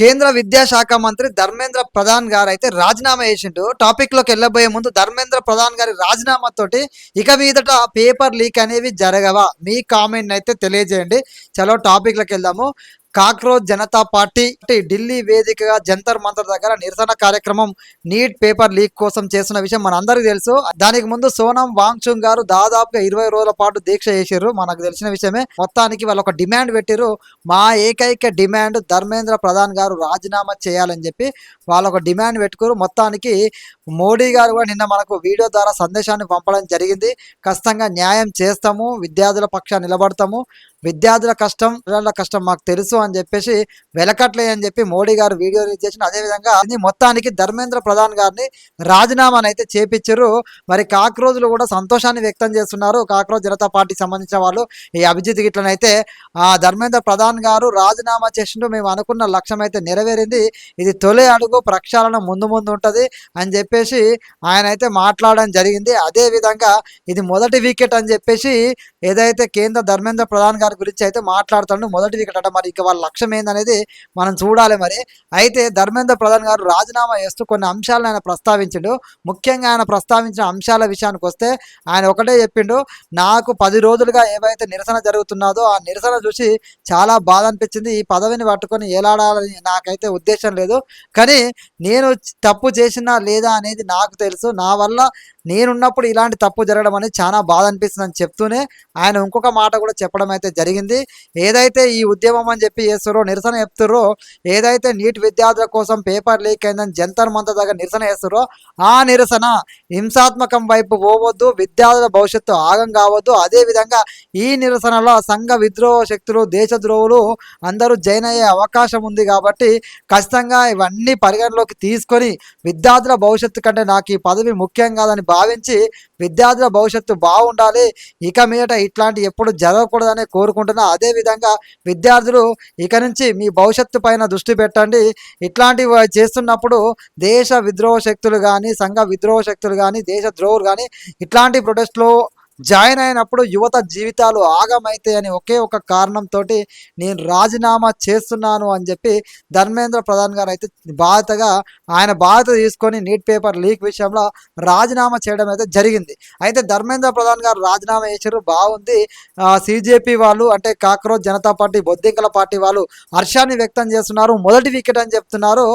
కేంద్ర విద్యాశాఖ మంత్రి ధర్మేంద్ర ప్రధాన్ గారు అయితే రాజీనామా చేసిండు. టాపిక్ లోకి వెళ్ళబోయే ముందు ధర్మేంద్ర ప్రధాన్ గారి రాజీనామా తోటి ఇక మీదట పేపర్ లీక్ అనేవి జరగవా? మీ కామెంట్ అయితే తెలియజేయండి. చలో టాపిక్ లోకి వెళ్దాము. కాక్రోచ్ జనతా పార్టీ ఢిల్లీ వేదికగా జంతర్ మంతర్ దగ్గర నిరసన కార్యక్రమం నీట్ పేపర్ లీక్ కోసం చేస్తున్న విషయం మన అందరికీ తెలుసు. దానికి ముందు సోనం వాంగ్చుక్ గారు దాదాపుగా 20 రోజుల పాటు దీక్ష చేశారు. మనకు తెలిసిన విషయమే. మొత్తానికి వాళ్ళు ఒక డిమాండ్ పెట్టారు. మా ఏకైక డిమాండ్ ధర్మేంద్ర ప్రధాన్ గారు రాజీనామా చేయాలని చెప్పి వాళ్ళు ఒక డిమాండ్ పెట్టుకోరు. మొత్తానికి మోడీ గారు కూడా నిన్న మనకు వీడియో ద్వారా సందేశాన్ని పంపడం జరిగింది. ఖచ్చితంగా న్యాయం చేస్తాము, విద్యార్థుల పక్షాన్ని నిలబడతాము, విద్యార్థుల కష్టం పిల్లల కష్టం మాకు తెలుసు అని చెప్పేసి వెలకట్లే అని చెప్పి మోడీ గారు వీడియో రిలీజ్ చేసిన. అదేవిధంగా మొత్తానికి ధర్మేంద్ర ప్రధాన్ గారిని రాజీనామాను అయితే చేపించారు. మరి కాక్రోజులు కూడా సంతోషాన్ని వ్యక్తం చేస్తున్నారు. కాక్రోజ్ జనతా పార్టీకి సంబంధించిన వాళ్ళు ఈ అభిజిత్ గిట్లనైతే ధర్మేంద్ర ప్రధాన్ గారు రాజీనామా చేసిండు, మేము అనుకున్న లక్ష్యం అయితే నెరవేరింది, ఇది తొలి అడుగు, ప్రక్షాళన ముందు ముందు ఉంటుంది అని చెప్పేసి ఆయన అయితే మాట్లాడడం జరిగింది. అదేవిధంగా ఇది మొదటి వికెట్ అని చెప్పేసి ఏదైతే కేంద్ర ధర్మేంద్ర ప్రధాన్ గారి గురించి అయితే మాట్లాడుతాడు. మొదటి వికెట్ అట. మరి ఇక వాళ్ళ లక్ష్యం ఏందనేది మనం చూడాలి. మరి అయితే ధర్మేంద్ర ప్రధాన్ గారు రాజీనామా చేస్తూ కొన్ని అంశాలను ఆయన ప్రస్తావించిండు. ముఖ్యంగా ఆయన ప్రస్తావించిన అంశాల విషయానికి వస్తే ఆయన ఒకటే చెప్పిండు, నాకు 10 రోజులుగా ఏవైతే నిరసన జరుగుతున్నదో ఆ నిరసన చూసి చాలా బాధ అనిపించింది. ఈ పదవిని పట్టుకొని ఏలాడాలని నాకైతే ఉద్దేశం లేదు, కానీ నేను తప్పు చేసినా లేదా అనేది నాకు తెలుసు. నా వల్ల నేనున్నప్పుడు ఇలాంటి తప్పు జరగడం అనేది చాలా బాధ అనిపిస్తుంది అని చెప్తూనే ఆయన ఇంకొక మాట కూడా చెప్పడం అయితే జరిగింది. ఏదైతే ఈ ఉద్యమం అని చెప్పి చేస్తారో, నిరసన చెప్తారో, ఏదైతే నీట్ విద్యార్థుల కోసం పేపర్ లీక్ అయిందని జంతర్ మంతర్ దగ్గర నిరసన చేస్తారో ఆ నిరసన హింసాత్మకం వైపు పోవద్దు, విద్యార్థుల భవిష్యత్తు ఆగం కావద్దు. అదేవిధంగా ఈ నిరసనలో సంఘ విద్రోహ శక్తులు, దేశద్రోహులు అందరూ జైన్ అయ్యే అవకాశం ఉంది. కాబట్టి ఖచ్చితంగా ఇవన్నీ పరిగణలోకి తీసుకొని విద్యార్థుల భవిష్యత్తు కంటే నాకు ఈ పదవి ముఖ్యం కాదని భావించి విద్యార్థుల భవిష్యత్తు బాగుండాలి, ఇక మీదట ఇట్లాంటి ఎప్పుడు జరగకూడదని కోరుకుంటున్నా. అదేవిధంగా విద్యార్థులు ఇక నుంచి మీ భవిష్యత్తు పైన దృష్టి పెట్టండి. ఇట్లాంటివి చేస్తున్నప్పుడు దేశ విద్రోహ శక్తులు కానీ, సంఘ విద్రోహ శక్తులు కానీ, దేశ ద్రోహులు కానీ ఇట్లాంటి ప్రొటెస్ట్లో జాయిన్ అయినప్పుడు యువత జీవితాలు ఆగమైతాయి అని ఒకే ఒక కారణంతో నేను రాజీనామా చేస్తున్నాను అని చెప్పి ధర్మేంద్ర ప్రధాన్ గారు అయితే ఆయన బాధ్యత తీసుకొని నీట్ పేపర్ లీక్ విషయంలో రాజీనామా చేయడం అయితే జరిగింది. అయితే ధర్మేంద్ర ప్రధాన్ గారు రాజీనామా చేశారు, బాగుంది. సిజేపీ వాళ్ళు అంటే కాక్రోచ్ జనతా పార్టీ, బొద్దింకల పార్టీ వాళ్ళు హర్షాన్ని వ్యక్తం చేస్తున్నారు, మొదటి వికెట్ అని చెప్తున్నారు.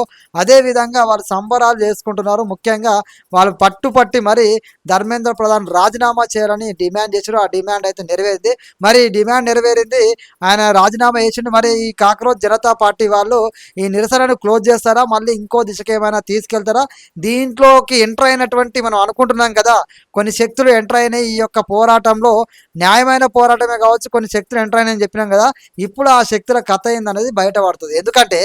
అదేవిధంగా వాళ్ళు సంబరాలు చేసుకుంటున్నారు. ముఖ్యంగా వాళ్ళు పట్టుపట్టి మరి ధర్మేంద్ర ప్రధాన్ రాజీనామా చేయాలని డిమాండ్ చేశారు. ఆ డిమాండ్ అయితే నెరవేరింది. మరి డిమాండ్ నెరవేరింది, ఆయన రాజీనామా చేసిండు. మరి ఈ కాక్రోచ్ జనతా పార్టీ వాళ్ళు ఈ నిరసనను క్లోజ్ చేస్తారా, మళ్ళీ ఇంకో దిశకి ఏమైనా తీసుకెళ్తారా? దీంట్లోకి ఎంటర్ అయినటువంటి మనం అనుకుంటున్నాం కదా, కొన్ని శక్తులు ఎంటర్ అయినాయి ఈ యొక్క పోరాటంలో. న్యాయమైన పోరాటమే కావచ్చు, కొన్ని శక్తులు ఎంటర్ అయినాయని చెప్పినాం కదా. ఇప్పుడు ఆ శక్తుల కథ ఏందనేది బయటపడుతుంది. ఎందుకంటే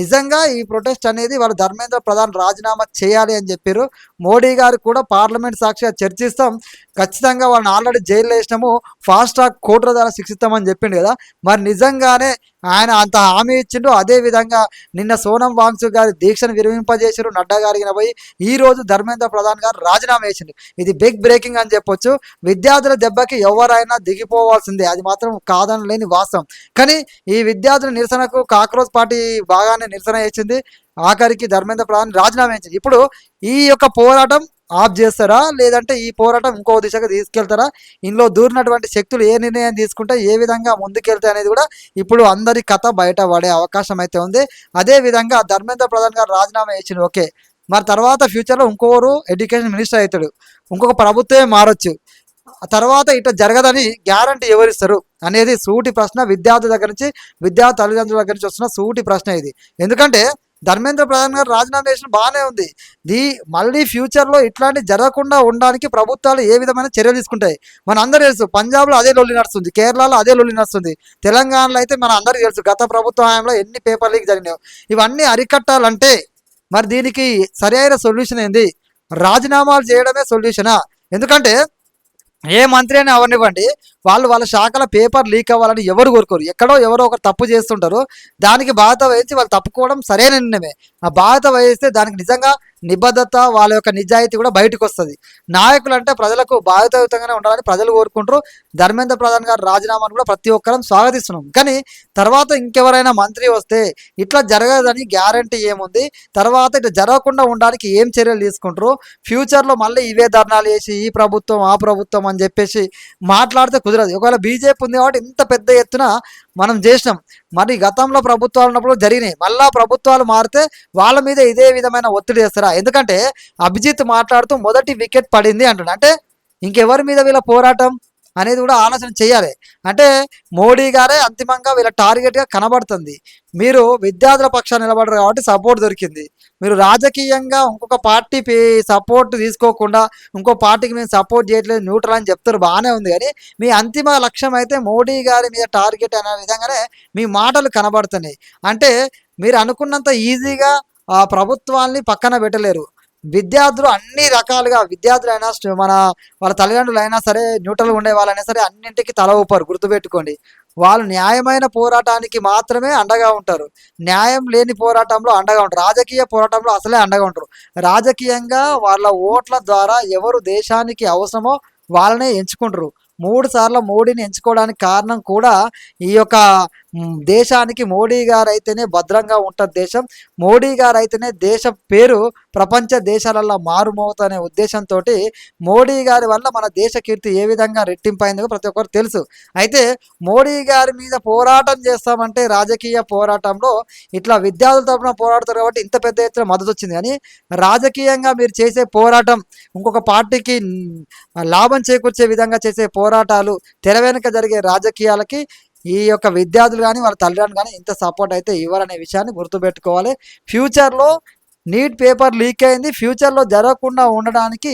నిజంగా ఈ ప్రొటెస్ట్ అనేది వాళ్ళు ధర్మేంద్ర ప్రధాన్ రాజీనామా చేయాలి అని చెప్పారు. మోడీ గారు కూడా పార్లమెంట్ సాక్షిగా చర్చిస్తాం, ఖచ్చితంగా వాళ్ళని ఆల్రెడీ జైల్లో వేసినాము, ఫాస్ట్ ట్రాక్ కోర్టుల ద్వారా శిక్షిస్తామని చెప్పిండు కదా. మరి నిజంగానే ఆయన అంత హామీ ఇచ్చిండు. అదేవిధంగా నిన్న సోనం వాంగ్చుక్ గారి దీక్షను విరమింపజేశారు, నడ్డా గారికి పోయి ఈ రోజు ధర్మేంద్ర ప్రధాన్ గారు రాజీనామా చేసిండు. ఇది బిగ్ బ్రేకింగ్ అని చెప్పొచ్చు. విద్యార్థుల దెబ్బకి ఎవరైనా దిగిపోవాల్సిందే, అది మాత్రం కాదనలేని వాస్తవం. కానీ ఈ విద్యార్థుల నిరసనకు కాక్రోచ్ పార్టీ బాగానే నిరసన చేసింది. ఆఖరికి ధర్మేంద్ర ప్రధాన్ రాజీనామా చేసింది. ఇప్పుడు ఈ యొక్క పోరాటం ఆఫ్ చేస్తారా, లేదంటే ఈ పోరాటం ఇంకో దిశగా తీసుకెళ్తారా? ఇందులో దూరినటువంటి శక్తులు ఏ నిర్ణయం తీసుకుంటే ఏ విధంగా ముందుకెళ్తాయి అనేది కూడా ఇప్పుడు అందరి కథ బయట పడే అవకాశం అయితే ఉంది. అదేవిధంగా ధర్మేంద్ర ప్రధాన్ గారు రాజీనామా చేసిండు, ఓకే. మరి తర్వాత ఫ్యూచర్లో ఇంకోరు ఎడ్యుకేషన్ మినిస్టర్ అవుతాడు, ఇంకొక ప్రభుత్వమే మారొచ్చు. తర్వాత ఇట్లా జరగదని గ్యారంటీ ఎవరిస్తారు అనేది సూటి ప్రశ్న. విద్యార్థుల దగ్గర నుంచి, విద్యార్థి తల్లిదండ్రుల దగ్గర నుంచి వస్తున్న సూటి ప్రశ్న ఇది. ఎందుకంటే ధర్మేంద్ర ప్రధాన్ గారు రాజీనామా చేసిన బాగానే ఉంది. మళ్ళీ ఫ్యూచర్లో ఇట్లాంటి జరగకుండా ఉండడానికి ప్రభుత్వాలు ఏ విధమైన చర్యలు తీసుకుంటాయి మన అందరూ తెలుసు. పంజాబ్లో అదే లొల్లి నడుస్తుంది, కేరళలో అదే లొల్లి నడుస్తుంది, తెలంగాణలో అయితే మన అందరికీ తెలుసు గత ప్రభుత్వ హయాంలో ఎన్ని పేపర్ లీక్ జరిగినాయో. ఇవన్నీ అరికట్టాలంటే మరి దీనికి సరైన సొల్యూషన్ ఏంది? రాజీనామాలు చేయడమే సొల్యూషనా? ఎందుకంటే ఏ మంత్రి అయినా అవనివ్వండి, వాళ్ళ శాఖల పేపర్ లీక్ అవ్వాలని ఎవరు కోరుకోరు. ఎక్కడో ఎవరో ఒకరు తప్పు చేస్తుంటారు. దానికి బాధ్యత వహించి వాళ్ళు తప్పుకోవడం సరైన నిర్ణయమే. ఆ బాధ్యత వహిస్తే దానికి నిజంగా నిబద్ధత, వాళ్ళ యొక్క నిజాయితీ కూడా బయటకు వస్తుంది. నాయకులు అంటే ప్రజలకు బాధ్యతాయుతంగానే ఉండాలని ప్రజలు కోరుకుంటారు. ధర్మేంద్ర ప్రధాన్ గారు రాజీనామాను కూడా ప్రతి ఒక్కరం స్వాగతిస్తున్నాం. కానీ తర్వాత ఇంకెవరైనా మంత్రి వస్తే ఇట్లా జరగదని గ్యారంటీ ఏముంది? తర్వాత ఇట్లా జరగకుండా ఉండడానికి ఏం చర్యలు తీసుకుంటారు? ఫ్యూచర్లో మళ్ళీ ఇవే ధర్నాలు చేసి ఈ ప్రభుత్వం ఆ ప్రభుత్వం అని చెప్పేసి మాట్లాడితే కుదరదు. ఒకవేళ బీజేపీ ఉంది కాబట్టి ఇంత పెద్ద ఎత్తున మనం చేసినాం. మరి గతంలో ప్రభుత్వాలు ఉన్నప్పుడు జరిగినాయి. మళ్ళా ప్రభుత్వాలు మారితే వాళ్ళ మీద ఇదే విధమైన ఒత్తిడి చేస్తారా? ఎందుకంటే అభిజిత్ మాట్లాడుతూ మొదటి వికెట్ పడింది అంటున్నాడు. అంటే ఇంకెవరి మీద వీళ్ళ పోరాటం అనేది కూడా ఆలోచన చేయాలి. అంటే మోడీ గారే అంతిమంగా వీళ్ళ టార్గెట్గా కనబడుతుంది. మీరు విద్యార్థుల పక్షాన్ని నిలబడరు కాబట్టి సపోర్ట్ దొరికింది. మీరు రాజకీయంగా ఇంకొక పార్టీ సపోర్ట్ తీసుకోకుండా ఇంకో పార్టీకి మేము సపోర్ట్ చేయట్లేదు, న్యూట్రల్ అని చెప్తారు, బాగానే ఉంది. కానీ మీ అంతిమ లక్ష్యం అయితే మోడీ గారి మీద టార్గెట్ అనే విధంగానే మీ మాటలు కనబడుతున్నాయి. అంటే మీరు అనుకున్నంత ఈజీగా ఆ ప్రభుత్వాన్ని పక్కన పెట్టలేరు. విద్యార్థులు అన్ని రకాలుగా విద్యార్థులైనా మన వాళ్ళ తల్లిదండ్రులైనా సరే, న్యూట్రల్ ఉండే వాళ్ళైనా సరే అన్నింటికి తల ఊపారు. గుర్తుపెట్టుకోండి, వాళ్ళు న్యాయమైన పోరాటానికి మాత్రమే అండగా ఉంటారు. న్యాయం లేని పోరాటంలో అండగా ఉంటారు. రాజకీయ పోరాటంలో అసలే అండగా ఉంటారు. రాజకీయంగా వాళ్ళ ఓట్ల ద్వారా ఎవరు దేశానికి అవసరమో వాళ్ళనే ఎంచుకుంటారు. 3 సార్లు మోడీని ఎంచుకోవడానికి కారణం కూడా ఈ యొక్క దేశానికి మోడీ గారు అయితేనే భద్రంగా ఉంటుంది దేశం. మోడీ గారు అయితేనే దేశ పేరు ప్రపంచ దేశాలలో మారుమోతనే ఉద్దేశంతో మోడీ గారి వల్ల మన దేశ కీర్తి ఏ విధంగా రెట్టింపైందో ప్రతి ఒక్కరు తెలుసు. అయితే మోడీ గారి మీద పోరాటం చేస్తామంటే రాజకీయ పోరాటంలో ఇట్లా విద్యార్థుల తరపున పోరాడతారు కాబట్టి ఇంత పెద్ద ఎత్తున మద్దతు వచ్చింది. కానీ రాజకీయంగా మీరు చేసే పోరాటం ఇంకొక పార్టీకి లాభం చేకూర్చే విధంగా చేసే పోరాటాలు, తెర వెనుక జరిగే రాజకీయాలకి ఈ యొక్క విద్యార్థులు కానీ వాళ్ళ తల్లిదండ్రులు కానీ ఇంత సపోర్ట్ అయితే ఇవ్వరనే విషయాన్ని గుర్తుపెట్టుకోవాలి. ఫ్యూచర్లో నీట్ పేపర్ లీక్ అయింది. ఫ్యూచర్లో జరగకుండా ఉండడానికి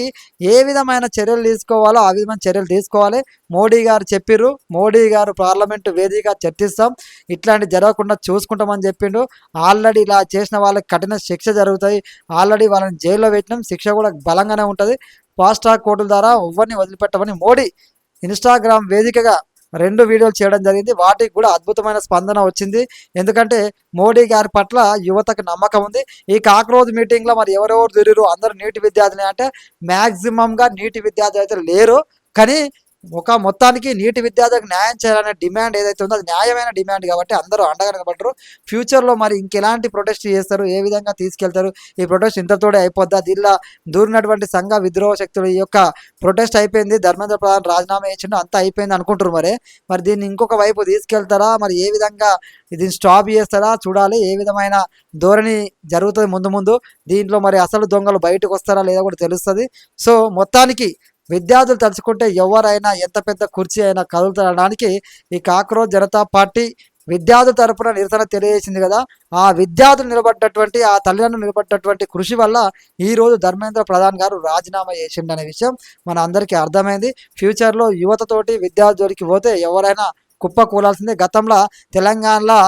ఏ విధమైన చర్యలు తీసుకోవాలో ఆ విధమైన చర్యలు తీసుకోవాలి. మోడీ గారు చెప్పిర్రు, మోడీ గారు పార్లమెంటు వేదికగా చర్చిస్తాం, ఇట్లాంటి జరగకుండా చూసుకుంటామని చెప్పిండు. ఆల్రెడీ ఇలా చేసిన వాళ్ళకి కఠిన శిక్ష జరుగుతాయి. ఆల్రెడీ వాళ్ళని జైల్లో పెట్టినాం, శిక్ష కూడా బలంగానే ఉంటుంది. ఫాస్ట్ ట్రాక్ కోర్టుల ద్వారా ఎవరిని వదిలిపెట్టమని మోడీ ఇన్స్టాగ్రామ్ వేదికగా 2 వీడియోలు చేయడం జరిగింది. వాటికి కూడా అద్భుతమైన స్పందన వచ్చింది. ఎందుకంటే మోడీ గారి పట్ల యువతకు నమ్మకం ఉంది. ఈ కాక్రోజ్ మీటింగ్లో మరి ఎవరెవరు తిరిగారు, అందరూ నీటి విద్యార్థులు అంటే మ్యాక్సిమంగా నీటి విద్యార్థులు అయితే లేరు. కానీ మొత్తానికి నీటి విద్యార్థులకు న్యాయం చేయాలనే డిమాండ్ ఏదైతే ఉందో అది న్యాయమైన డిమాండ్ కాబట్టి అందరూ అండగా ఫ్యూచర్లో మరి ఇంకెలాంటి ప్రొటెస్ట్ చేస్తారు, ఏ విధంగా తీసుకెళ్తారు, ఈ ప్రొటెస్ట్ ఇంతతోడే అయిపోద్దా? దీనిలో దూరినటువంటి సంఘ విద్రోహ శక్తులు ఈ యొక్క ప్రొటెస్ట్ అయిపోయింది, ధర్మేంద్ర ప్రధాన్ రాజీనామా చేసిండు, అంతా అయిపోయింది అనుకుంటారు. మరి దీన్ని ఇంకొక వైపు తీసుకెళ్తారా, మరి ఏ విధంగా దీన్ని స్టాప్ చేస్తారా చూడాలి. ఏ విధమైన ధోరణి జరుగుతుంది ముందు దీంట్లో మరి అసలు దొంగలు బయటకు వస్తారా లేదా కూడా తెలుస్తుంది. సో మొత్తానికి విద్యార్థులు తలుచుకుంటే ఎవరైనా ఎంత పెద్ద కుర్చీ అయినా కదులుతడానికి ఈ కాక్రోజ్ జనతా పార్టీ విద్యార్థుల తరపున నిరసన తెలియజేసింది కదా. ఆ విద్యార్థులు నిలబడ్డటువంటి, ఆ తల్లిదండ్రులు నిలబడ్డటువంటి కృషి వల్ల ఈరోజు ధర్మేంద్ర ప్రధాన్ గారు రాజీనామా చేసిండు అనే విషయం మన అందరికీ అర్థమైంది. ఫ్యూచర్లో యువతతోటి విద్యార్థులకి పోతే ఎవరైనా కుప్ప కూలాల్సిందే. గతంలో తెలంగాణలో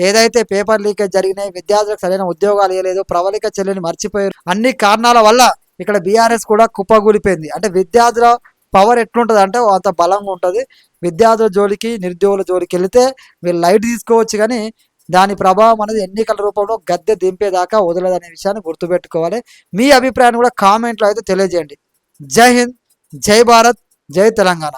ఏదైతే పేపర్ లీకేజ్ జరిగినాయి, విద్యార్థులకు సరైన ఉద్యోగాలు ఇవ్వలేదు, ప్రవళిక చెల్లిని మర్చిపోయారు, అన్ని కారణాల వల్ల ఇక్కడ బీఆర్ఎస్ కూడా కుప్పగూలిపోయింది. అంటే విద్యార్థుల పవర్ ఎట్లుంటుంది అంటే అంత బలంగా ఉంటుంది. విద్యార్థుల జోలికి, నిరుద్యోగుల జోలికి వెళితే వీళ్ళు లైట్ తీసుకోవచ్చు, కానీ దాని ప్రభావం అనేది ఎన్నికల రూపంలో గద్దె దింపేదాకా వదలదనే విషయాన్ని గుర్తుపెట్టుకోవాలి. మీ అభిప్రాయాన్ని కూడా కామెంట్లో అయితే తెలియజేయండి. జై హింద్, జై భారత్, జై తెలంగాణ.